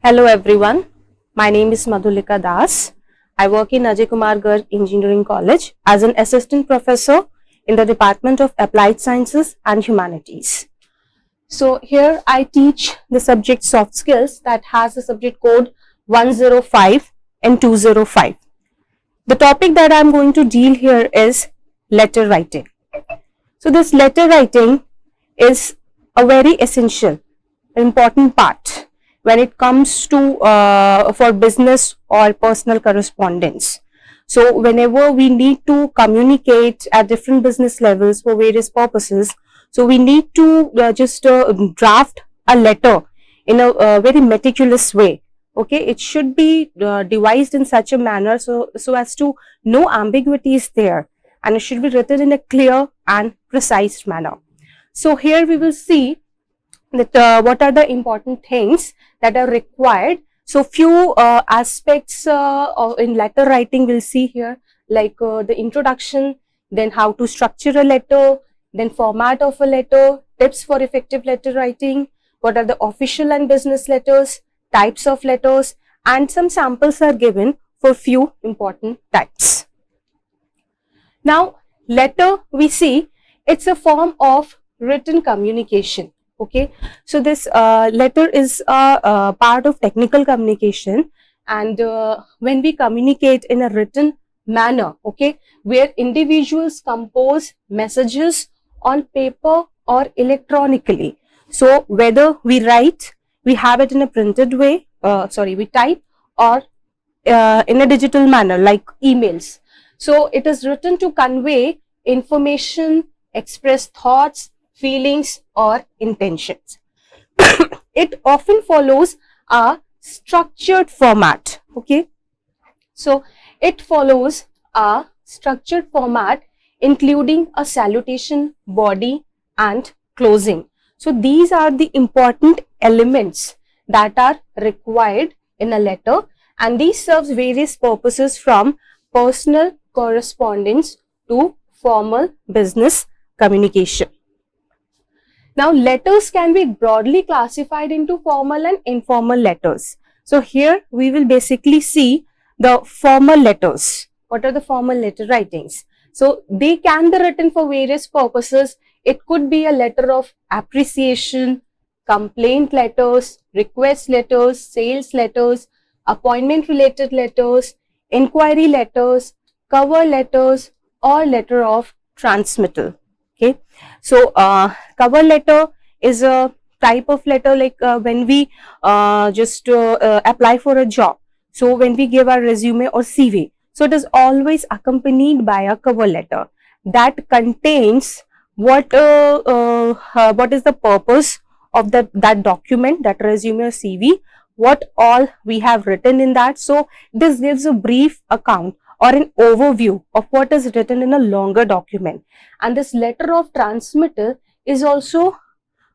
Hello everyone, my name is Madhulika Das. I work in Ajay Kumar Garg Engineering College as an assistant professor in the Department of Applied Sciences and Humanities. So here I teach the subject soft skills that has the subject code 105 and 205. The topic that I am going to deal here is letter writing. So this letter writing is a very essential, important part when it comes to for business or personal correspondence. So whenever we need to communicate at different business levels for various purposes, so we need to just draft a letter in a very meticulous way. Okay, it should be devised in such a manner so as to no ambiguity is there, and it should be written in a clear and precise manner. So here we will see that what are the important things that are required. So few aspects in letter writing we'll see here, like the introduction, then how to structure a letter, then format of a letter, tips for effective letter writing, what are the official and business letters, types of letters, and some samples are given for few important types. Now, letter we see it's a form of written communication. Okay, so this letter is a part of technical communication, and when we communicate in a written manner, okay, where individuals compose messages on paper or electronically. So whether we write, we have it in a printed way, we type, or in a digital manner like emails. So it is written to convey information, express thoughts, feelings, or intentions. It often follows a structured format. Okay, so it follows a structured format including a salutation, body, and closing. So these are the important elements that are required in a letter, and these serves various purposes from personal correspondence to formal business communication. Now, letters can be broadly classified into formal and informal letters. So here we will basically see the formal letters. What are the formal letter writings? So they can be written for various purposes. It could be a letter of appreciation, complaint letters, request letters, sales letters, appointment related letters, inquiry letters, cover letters, or letter of transmittal. Okay, so cover letter is a type of letter like when we just apply for a job. So when we give our resume or CV, so it is always accompanied by a cover letter that contains what is the purpose of that document, that resume or CV, what all we have written in that. So this gives a brief account or an overview of what is written in a longer document. And this letter of transmittal is also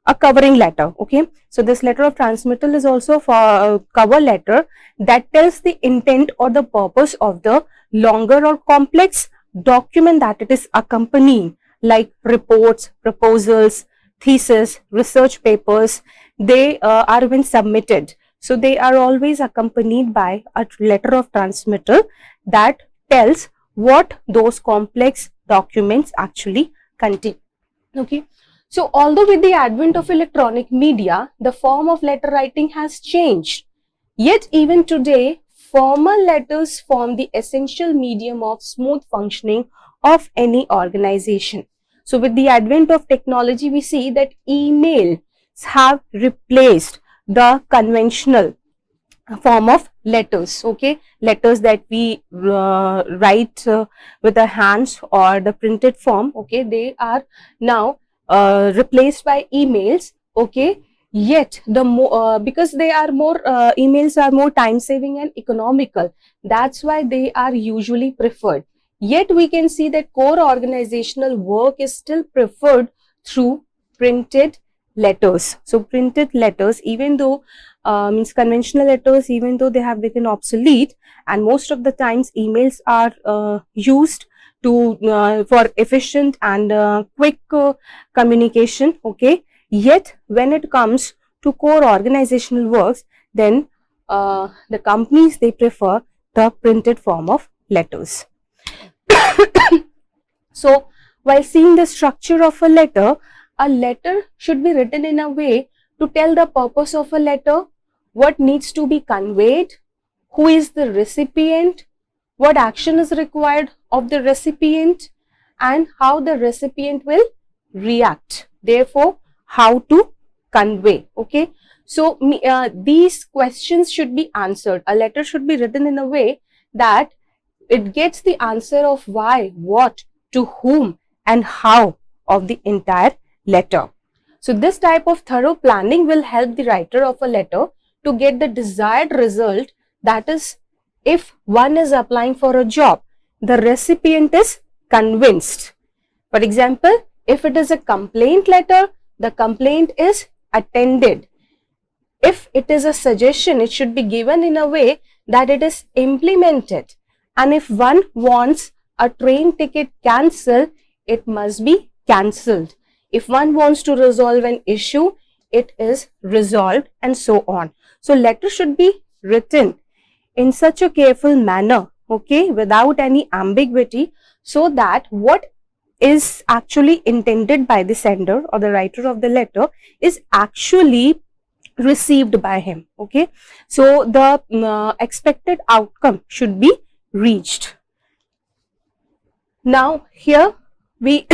a covering letter. Okay, so this letter of transmittal is also for a cover letter that tells the intent or the purpose of the longer or complex document that it is accompanying, like reports, proposals, thesis, research papers. They are when submitted, so they are always accompanied by a letter of transmittal that tells what those complex documents actually contain. Okay, so although with the advent of electronic media, the form of letter writing has changed, yet even today, formal letters form the essential medium of smooth functioning of any organization. So with the advent of technology, we see that emails have replaced the conventional form of letters. Okay, letters that we write with our hands or the printed form. Okay, they are now replaced by emails. Okay, yet the more because they are more emails are more time saving and economical, that's why they are usually preferred. Yet we can see that core organizational work is still preferred through printed letters. So printed letters, even though means conventional letters, even though they have become obsolete, and most of the times emails are used to for efficient and quick communication. Okay, yet when it comes to core organizational works, then the companies, they prefer the printed form of letters. So while seeing the structure of a letter should be written in a way to tell the purpose of a letter, what needs to be conveyed, who is the recipient, what action is required of the recipient, and how the recipient will react. Therefore, how to convey. Okay. So these questions should be answered. A letter should be written in a way that it gets the answer of why, what, to whom, and how of the entire letter. So this type of thorough planning will help the writer of a letter to get the desired result. That is, if one is applying for a job, the recipient is convinced. For example, if it is a complaint letter, the complaint is attended. If it is a suggestion, it should be given in a way that it is implemented. And if one wants a train ticket cancelled, it must be cancelled. If one wants to resolve an issue, it is resolved, and so on. So letter should be written in such a careful manner, okay, without any ambiguity, so that what is actually intended by the sender or the writer of the letter is actually received by him. Okay, so the expected outcome should be reached. Now here we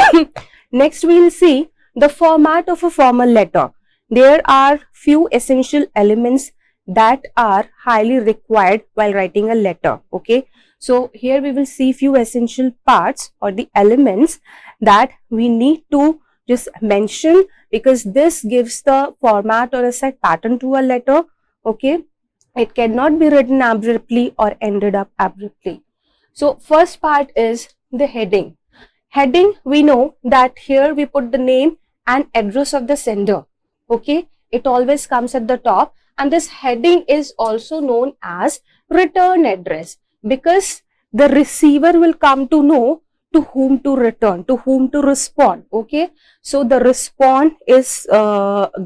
next we will see the format of a formal letter. There are few essential elements that are highly required while writing a letter. Okay, so here we will see few essential parts or the elements that we need to just mention, because this gives the format or a set pattern to a letter. Okay, it cannot be written abruptly or ended up abruptly. So first part is the heading. Heading, we know that here we put the name and address of the sender. Okay, it always comes at the top, and this heading is also known as return address, because the receiver will come to know to whom to return, to whom to respond. Okay, so the response is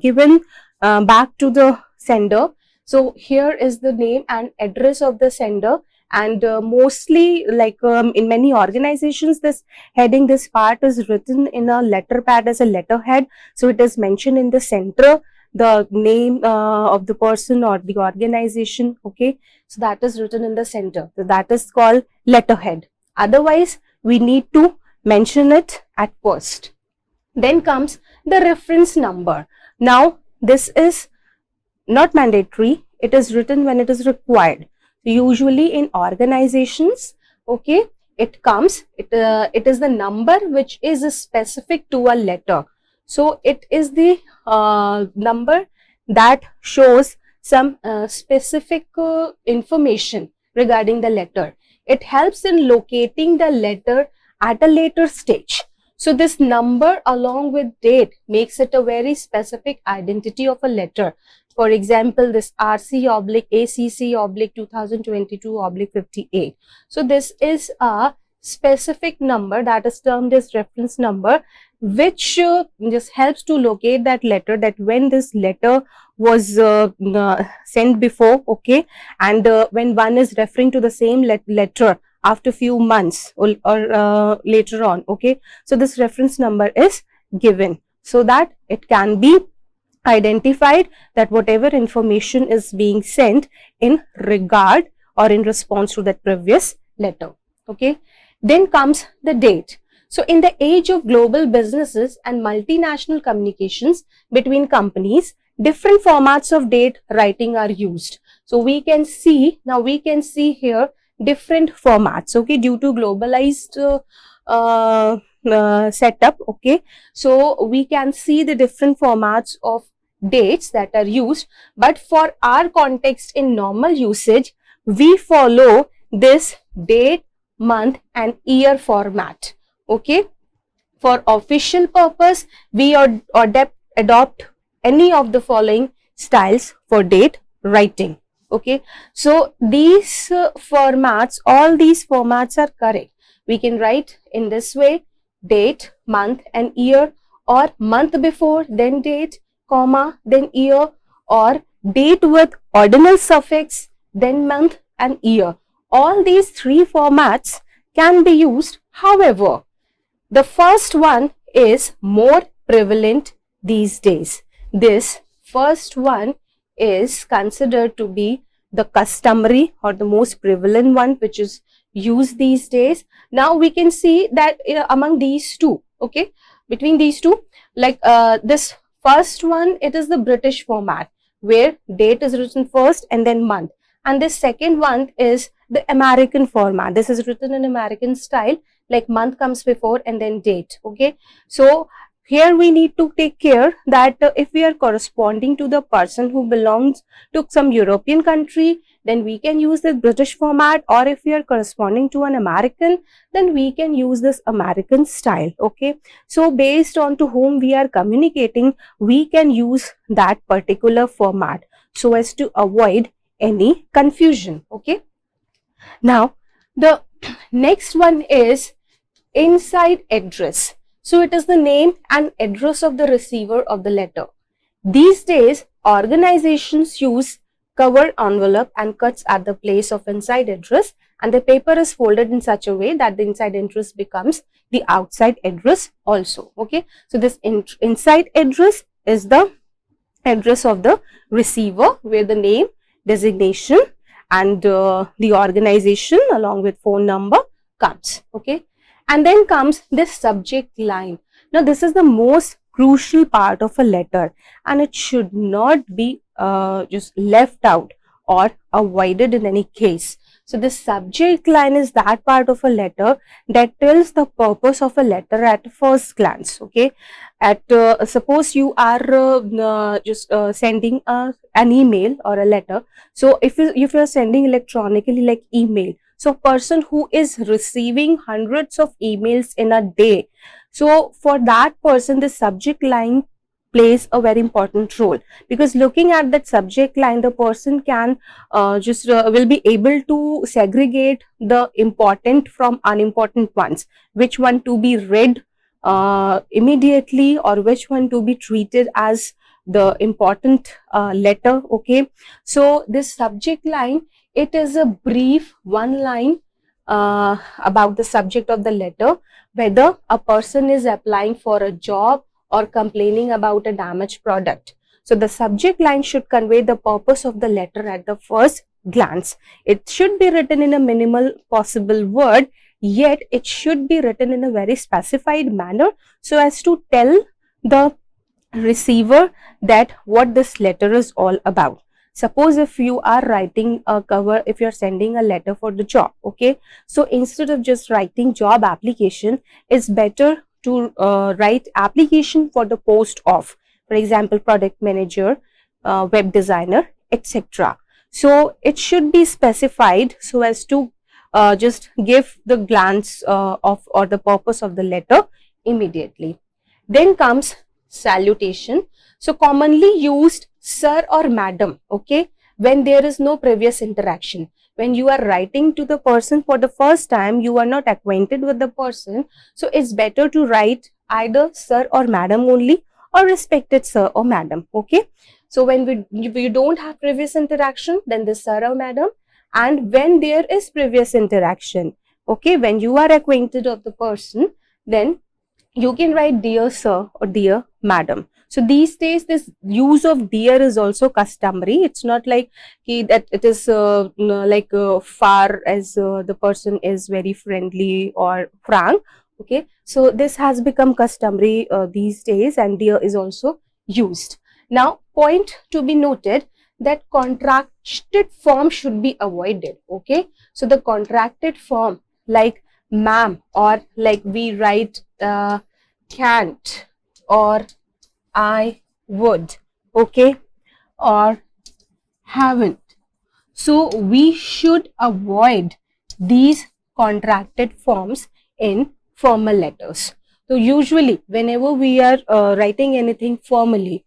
given back to the sender. So here is the name and address of the sender, and mostly like in many organizations, this heading, this part is written in a letter pad as a letterhead. So it is mentioned in the center, the name of the person or the organization. Okay, so that is written in the center. So that is called letterhead. Otherwise, we need to mention it at first. Then comes the reference number. Now, this is not mandatory. It is written when it is required. Usually in organizations, okay, it is the number which is specific to a letter. So it is the number that shows some specific information regarding the letter. It helps in locating the letter at a later stage. So this number along with date makes it a very specific identity of a letter. For example, this RC/ACC/2022/58. So this is a specific number that is termed as reference number, which just helps to locate that letter, that when this letter was sent before, okay, and when one is referring to the same letter after few months or later on, okay, so this reference number is given so that it can be identified that whatever information is being sent in regard or in response to that previous letter. Okay, then comes the date. So in the age of global businesses and multinational communications between companies, different formats of date writing are used. So we can see here different formats, okay, due to globalized setup. Okay, so we can see the different formats of dates that are used, but for our context in normal usage, we follow this date, month and year format. Okay, for official purpose, we adopt any of the following styles for date writing. Okay, so these formats, all these formats are correct. We can write in this way: date, month and year, or month before then date, comma then year, or date with ordinal suffix, then month and year. All these three formats can be used. However, the first one is more prevalent these days. This first one is considered to be the customary or the most prevalent one which is used these days. Now we can see that among these two, okay, between these two, like this first one, it is the British format where date is written first and then month, and this second one is the American format. This is written in American style, like month comes before and then date. Okay, so here we need to take care that if we are corresponding to the person who belongs to some European country, then we can use the British format, or if we are corresponding to an American, then we can use this American style. Okay, so based on to whom we are communicating, we can use that particular format so as to avoid any confusion. Okay, now the next one is inside address. So it is the name and address of the receiver of the letter. These days, organizations use cover envelope and cuts at the place of inside address, and the paper is folded in such a way that the inside address becomes the outside address also. Okay, so this inside address is the address of the receiver, where the name, designation and the organization along with phone number comes. Okay, and then comes this subject line. Now this is the most crucial part of a letter, and it should not be just left out or avoided in any case. So the subject line is that part of a letter that tells the purpose of a letter at first glance. Okay, at suppose you are just sending an email or a letter. So if you are sending electronically like email, so person who is receiving hundreds of emails in a day, so for that person the subject line plays a very important role, because looking at that subject line, the person can will be able to segregate the important from unimportant ones, which one to be read immediately or which one to be treated as the important letter. Okay, so this subject line, it is a brief one line about the subject of the letter, whether a person is applying for a job or complaining about a damaged product. So the subject line should convey the purpose of the letter at the first glance. It should be written in a minimal possible word, yet it should be written in a very specified manner so as to tell the receiver that what this letter is all about. Suppose if you are writing a cover, if you are sending a letter for the job, okay, so instead of just writing job application, it's better to write application for the post of, for example, product manager, web designer, etc. So it should be specified so as to just give the glance of or the purpose of the letter immediately. Then comes salutation. So commonly used sir or madam, okay, when there is no previous interaction. When you are writing to the person for the first time, you are not acquainted with the person, so it's better to write either sir or madam only, or respected sir or madam. Okay, so when we don't have previous interaction, then the sir or madam, and when there is previous interaction, okay, when you are acquainted of the person, then you can write dear sir or dear madam. So these days this use of dear is also customary. It's not like that it is far as the person is very friendly or frank. Okay, so this has become customary these days, and dear is also used. Now point to be noted that contracted form should be avoided. Okay, so the contracted form like ma'am, or like we write can't or I would, okay, or haven't. So we should avoid these contracted forms in formal letters. So usually whenever we are writing anything formally,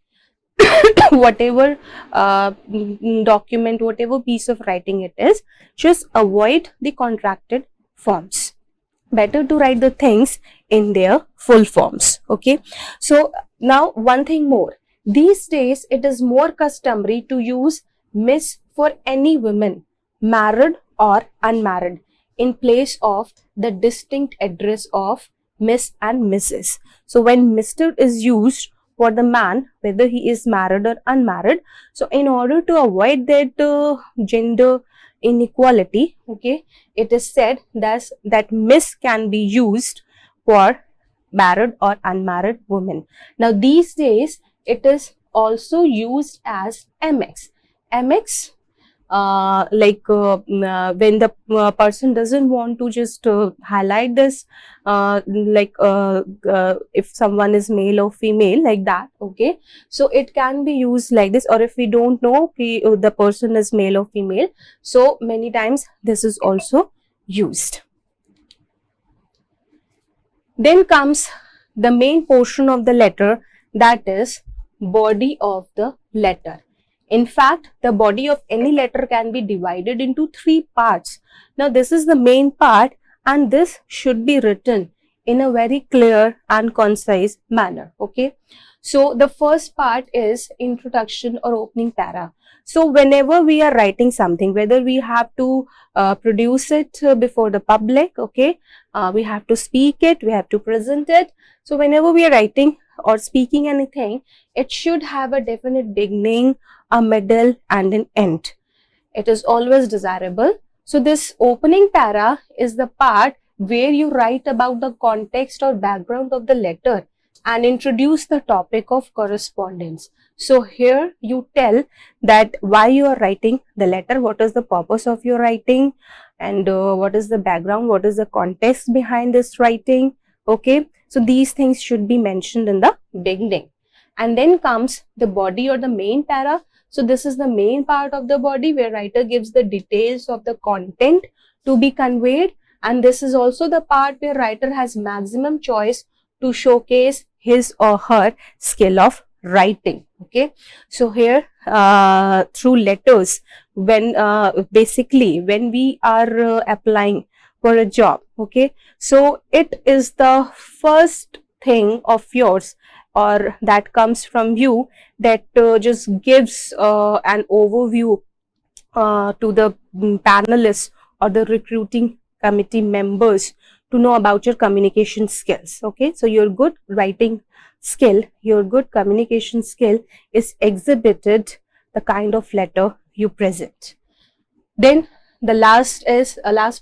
whatever document, whatever piece of writing it is, just avoid the contracted forms. Better to write the things in their full forms. Okay, so now one thing more, These days, it is more customary to use Miss for any women, married or unmarried, in place of the distinct address of Miss and Mrs. So, when Mr. is used for the man, whether he is married or unmarried, so in order to avoid that gender inequality, okay, it is said that Miss can be used for married or unmarried women. Now, these days, it is also used as MX. MX, when the person doesn't want to just highlight this, if someone is male or female, like that, okay, so it can be used like this. Or if we don't know the person is male or female, so many times this is also used. Then comes the main portion of the letter, that is body of the letter. In fact, the body of any letter can be divided into 3 parts. Now, this is the main part, and this should be written in a very clear and concise manner, okay. So, the first part is introduction or opening para. So, whenever we are writing something, whether we have to produce it before the public, okay, we have to speak it, we have to present it. So, whenever we are writing or speaking anything, it should have a definite beginning, a middle and an end. It is always desirable. So, this opening para is the part where you write about the context or background of the letter and introduce the topic of correspondence. So, here you tell that why you are writing the letter, what is the purpose of your writing, and what is the background, what is the context behind this writing, okay. So, these things should be mentioned in the beginning. And then comes the body or the main para. So, this is the main part of the body where writer gives the details of the content to be conveyed, and this is also the part where writer has maximum choice to showcase his or her skill of writing, okay. So, here through letters, when basically when we are applying for a job, okay, so it is the first thing of yours or that comes from you that just gives an overview to the panelists or the recruiting committee members to know about your communication skills, okay. So, your good writing skill, your good communication skill is exhibited the kind of letter you present. Then the last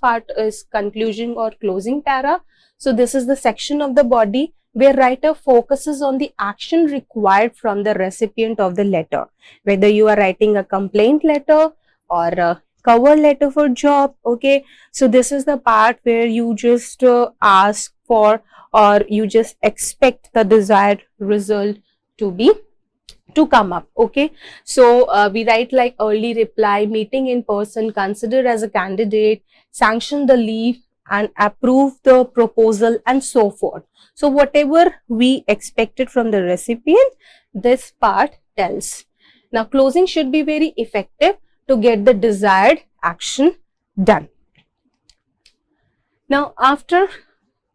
part is conclusion or closing para. So, this is the section of the body where writer focuses on the action required from the recipient of the letter, whether you are writing a complaint letter or a cover letter for job, okay. So, this is the part where you just ask for or you just expect the desired result to come up, okay. So, we write like early reply, meeting in person, consider as a candidate, sanction the leave and approve the proposal and so forth. So, whatever we expected from the recipient, this part tells. Now, closing should be very effective to get the desired action done. Now, after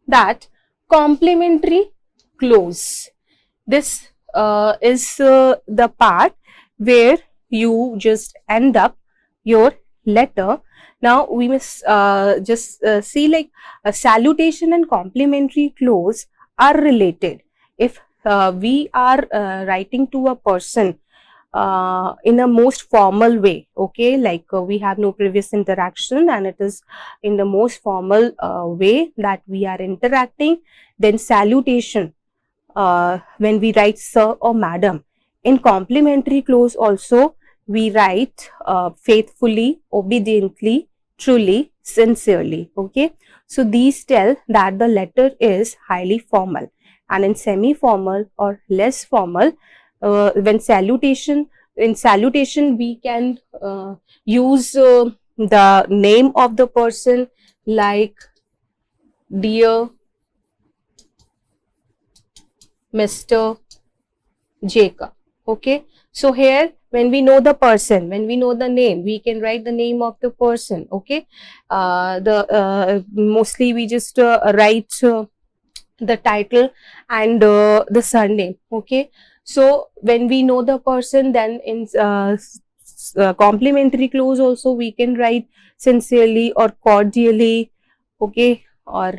that, complimentary close. This is the part where you just end up your letter. Now, we must just see like a salutation and complimentary close are related. If we are writing to a person in a most formal way, okay, like we have no previous interaction and it is in the most formal way that we are interacting, then salutation when we write sir or madam. In complimentary close also we write faithfully, obediently, truly, sincerely, okay. So, these tell that the letter is highly formal, and in semi-formal or less formal, in salutation we can use the name of the person like dear Mr. Jacob, okay. So, here when we know the person, when we know the name, we can write the name of the person, okay. Mostly we just write the title and the surname, okay. So when we know the person, then in complimentary clause also we can write sincerely or cordially, okay, or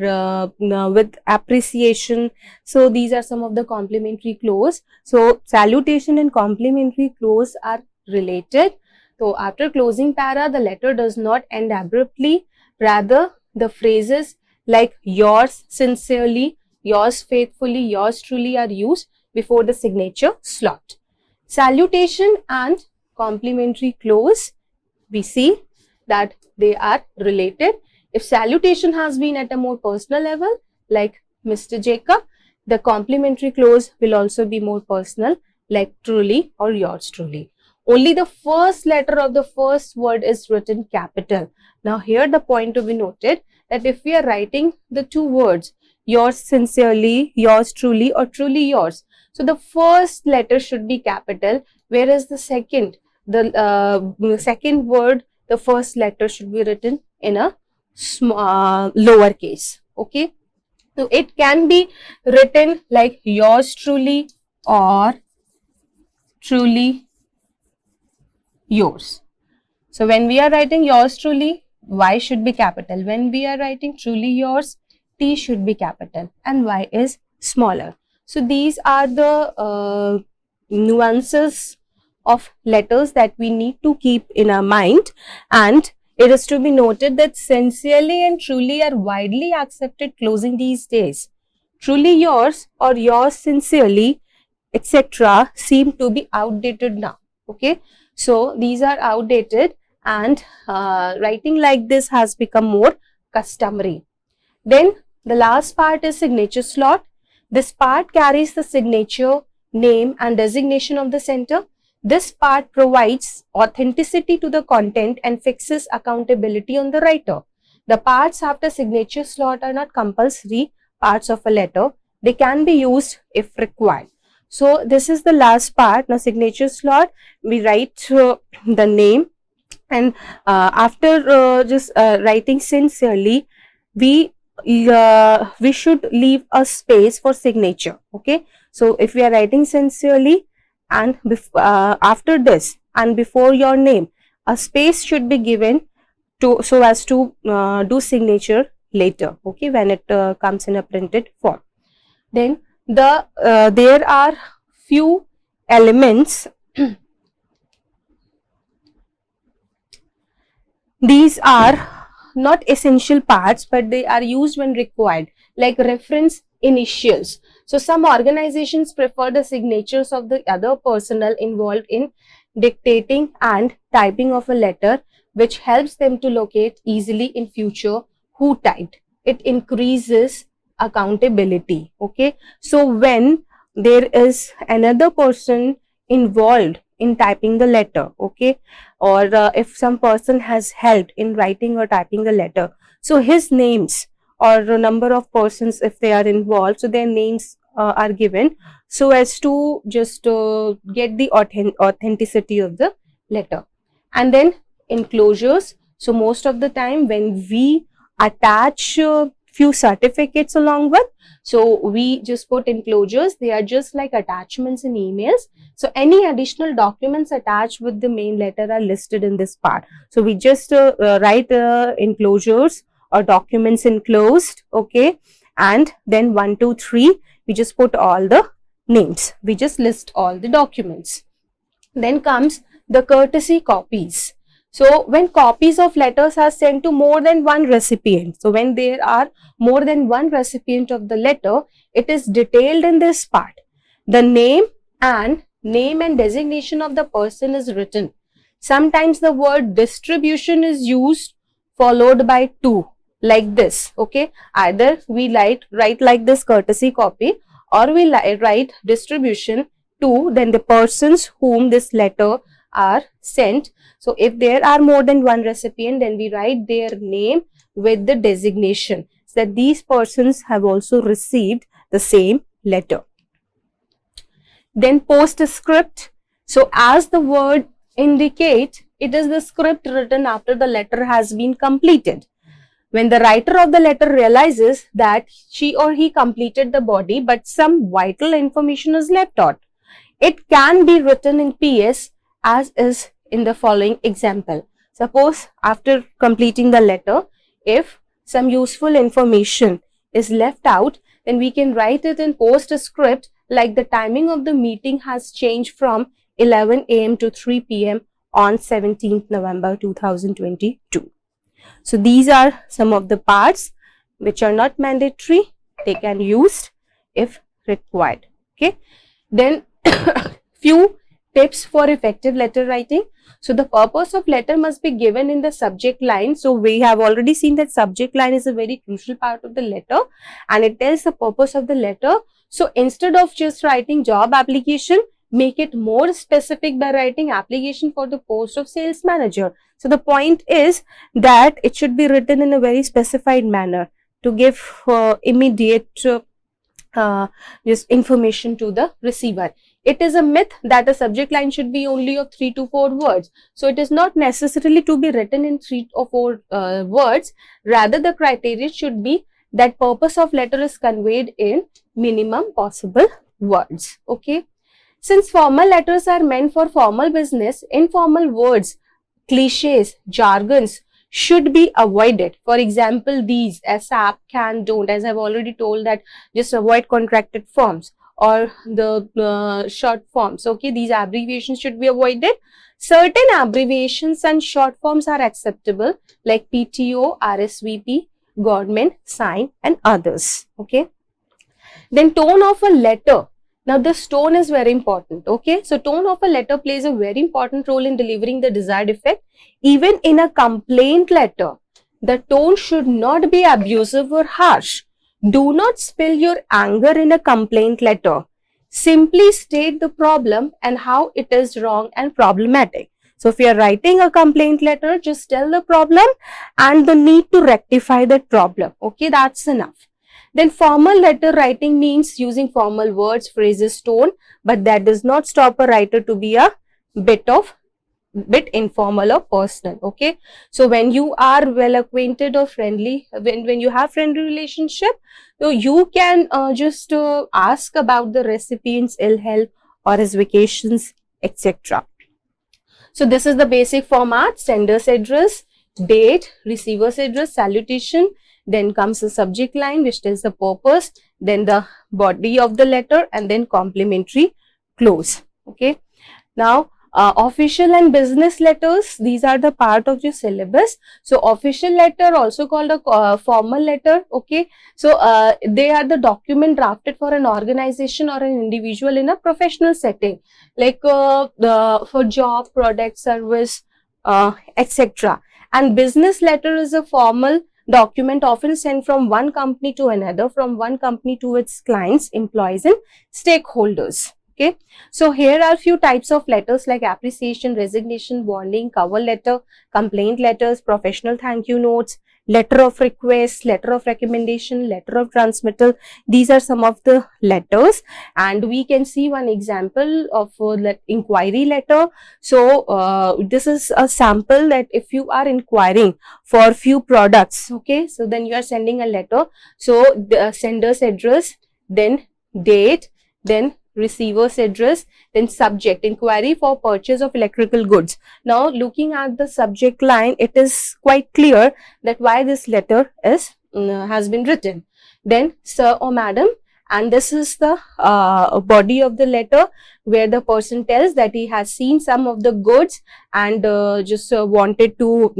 with appreciation. So these are some of the complimentary clause. So salutation and complimentary clause are related. So after closing para, the letter does not end abruptly. Rather, the phrases like yours sincerely, yours faithfully, yours truly are used before the signature slot. Salutation and complimentary clause, we see that they are related. If salutation has been at a more personal level, like Mr. Jacob, the complimentary clause will also be more personal, like truly or yours truly. Only the first letter of the first word is written capital. Now here the point to be noted, that if we are writing the two words, yours sincerely, yours truly, or truly yours, so the first letter should be capital, whereas the second word, the first letter should be written in a lower case. Okay, so it can be written like yours truly or truly yours. So when we are writing yours truly, Y should be capital. When we are writing truly yours, T should be capital and Y is smaller. So these are the nuances of letters that we need to keep in our mind, and it is to be noted that sincerely and truly are widely accepted closing these days. Truly yours or yours sincerely, etc. seem to be outdated now. Okay, so these are outdated, and writing like this has become more customary. Then the last part is signature slot. This part carries the signature, name and designation of the center. This part provides authenticity to the content and fixes accountability on the writer. The parts after signature slot are not compulsory parts of a letter. They can be used if required. So this is the last part. Now signature slot, we write the name, and after just writing sincerely, we should leave a space for signature. Okay, so if we are writing sincerely and after this and before your name, a space should be given to so as to do signature later. Okay, when it comes in a printed form. Then there are few elements. These are not essential parts, but they are used when required, like reference initials. So some organizations prefer the signatures of the other personnel involved in dictating and typing of a letter, which helps them to locate easily in future who typed. It increases accountability. Okay, so when there is another person involved in typing the letter, okay, or if some person has helped in writing or typing the letter, so his names or a number of persons, if they are involved, so their names are given so as to just get the authenticity of the letter. And then enclosures. So most of the time when we attach few certificates along with, so we just put enclosures. They are just like attachments in emails. So any additional documents attached with the main letter are listed in this part. So we just write enclosures or documents enclosed. Okay, and then 1, 2, 3, we just put all the names. We just list all the documents. Then comes the courtesy copies. So when copies of letters are sent to more than one recipient, so when there are more than one recipient of the letter, it is detailed in this part. The name and designation of the person is written. Sometimes the word distribution is used followed by to, like this. Okay, either we write like this courtesy copy, or we write distribution to then the persons whom this letter are sent. So if there are more than one recipient, then we write their name with the designation, so that these persons have also received the same letter. Then postscript. So as the word indicates, it is the script written after the letter has been completed. When the writer of the letter realizes that she or he completed the body, but some vital information is left out, It can be written in PS as is in the following example. Suppose after completing the letter, if some useful information is left out, then we can write it in postscript like the timing of the meeting has changed from 11 a.m. to 3 p.m. on 17th November 2022. So these are some of the parts which are not mandatory. They can be used if required. Okay. Then few tips for effective letter writing. So the purpose of letter must be given in the subject line. So we have already seen that subject line is a very crucial part of the letter and it tells the purpose of the letter. So instead of just writing job application, make it more specific by writing application for the post of sales manager. So the point is that it should be written in a very specified manner to give immediate just information to the receiver. It is a myth that a subject line should be only of 3 to 4 words. So it is not necessarily to be written in 3 or 4 words. Rather, the criteria should be that purpose of letter is conveyed in minimum possible words. Okay. Since formal letters are meant for formal business, informal words, cliches, jargons should be avoided. For example, these ASAP, can, don't, as I've already told that just avoid contracted forms or the short forms. Okay, these abbreviations should be avoided. Certain abbreviations and short forms are acceptable like PTO, RSVP, government, sign and others. Okay. Then tone of a letter. Now this tone is very important. Okay. So tone of a letter plays a very important role in delivering the desired effect. Even in a complaint letter, the tone should not be abusive or harsh. Do not spill your anger in a complaint letter. Simply state the problem and how it is wrong and problematic. So if you are writing a complaint letter, just tell the problem and the need to rectify that problem. Okay, that's enough. Then formal letter writing means using formal words, phrases, tone, but that does not stop a writer to be a bit informal or personal. Okay, so when you are well acquainted or friendly, when you have friendly relationship, so you can just ask about the recipient's ill health or his vacations, etc. So this is the basic format: sender's address, date, receiver's address, salutation, then comes the subject line which tells the purpose, then the body of the letter and then complimentary close. Okay, now official and business letters, these are the part of your syllabus. So official letter, also called a formal letter. Okay, so they are the document drafted for an organization or an individual in a professional setting, like for job, product, service, etc. And business letter is a formal document often sent from one company to another, from one company to its clients, employees and stakeholders. Okay, so here are few types of letters like appreciation, resignation, warning, cover letter, complaint letters, professional thank you notes, letter of request, letter of recommendation, letter of transmittal. These are some of the letters, and we can see one example of inquiry letter. So this is a sample that if you are inquiring for few products, okay, so then you are sending a letter. So the sender's address, then date, then receiver's address, then subject, inquiry for purchase of electrical goods. Now looking at the subject line, it is quite clear that why this letter is has been written. Then sir or madam, and this is the body of the letter where the person tells that he has seen some of the goods and just wanted to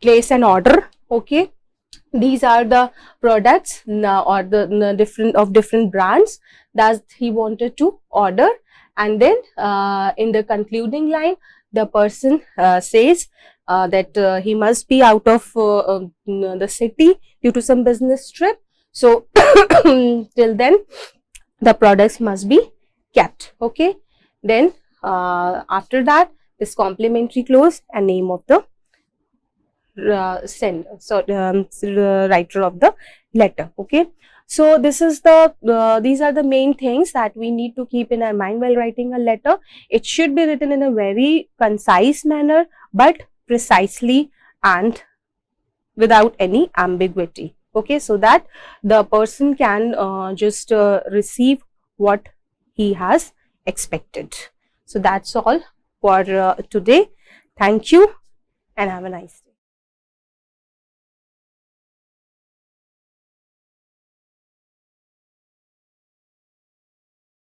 place an order. Okay, these are the products or the different brands that he wanted to order, and then in the concluding line the person says that he must be out of the city due to some business trip. So till then the products must be kept. Okay, then after that this complimentary clause and name of the sender, so writer of the letter. Okay, so this is the these are the main things that we need to keep in our mind while writing a letter. It should be written in a very concise manner, but precisely and without any ambiguity. okay, so that the person can just receive what he has expected. So that's all for today. Thank you and have a nice day.